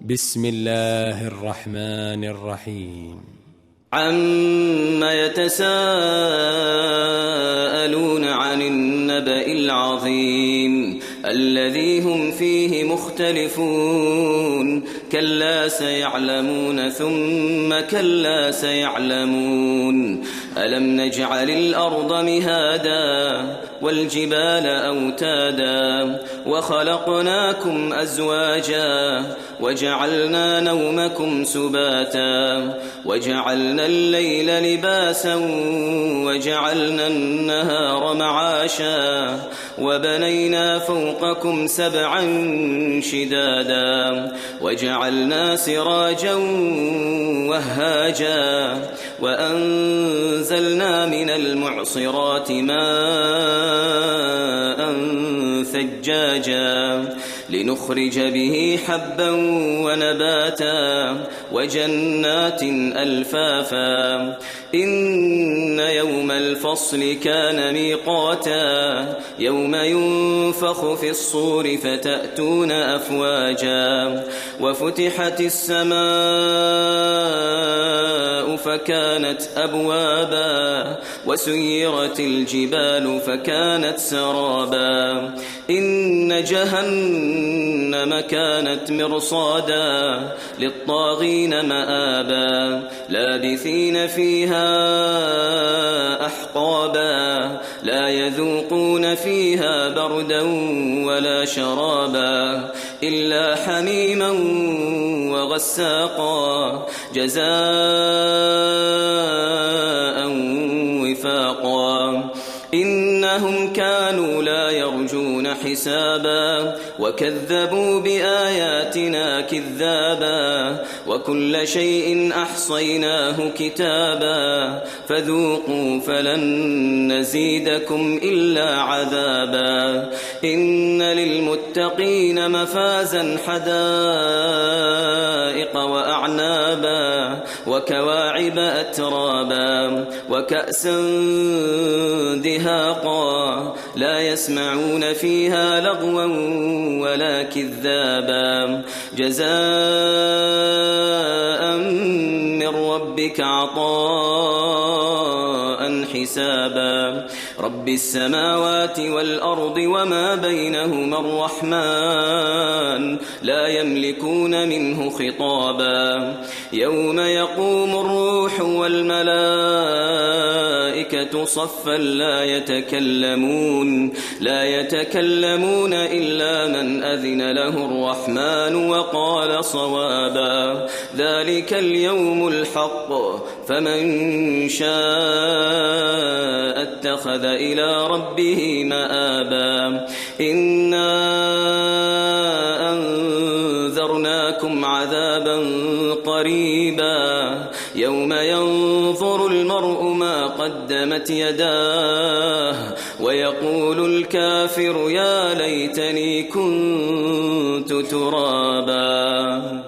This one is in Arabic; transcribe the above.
بسم الله الرحمن الرحيم. عم يتساءلون عن النبأ العظيم الذي هم فيه مختلفون كلا سيعلمون ثم كلا سيعلمون ألم نجعل الأرض مهادا والجبال أوتادا وخلقناكم أزواجا وجعلنا نومكم سباتا وجعلنا الليل لباسا وجعلنا النهار معاشا وبنينا فوقكم سبعا شدادا وجعلنا سراجا وهاجا وأنزلنا من المعصرات ماء ثجاجا لنخرج به حبا ونباتا وجنات ألفافا إن يوم الفصل كان ميقاتا يوم ينفخ في الصور فتأتون أفواجا وفتحت السماء فكانت أبوابا وسيرت الجبال فكانت سرابا إن جهنم كانت مرصادا للطاغين مآبا لابثين فيها أحقابا لا يذوقون فيها بردا ولا شرابا إلا حميما وغساقا جزاء وفاقا إنهم كانوا لا يرجون حسابا وكذبوا بآياتنا كذابا وكل شيء أحصيناه كتابا فذوقوا فلن نزيدكم إلا عذابا إن للمتقين مفازا حدائق وأعنابا وكواعب أترابا وكأسا دهاقا لا يسمعون فيها لغوا ولا كذابا جزاء من ربك عطاء حسابا رب السماوات والأرض وما بينهما الرحمن لا يملكون منه خطابا يوم يقوم الروح والملائكة صفا لا يتكلمون إلا من أذن له الرحمن وقال صوابا ذلك اليوم الحق فمن شاء اتخذ إلى ربه مآبا إنا أنذرناكم عذابا قريبا يوم ينظر المرء ما قدمت يداه ويقول الكافر يا ليتني كنت ترابا.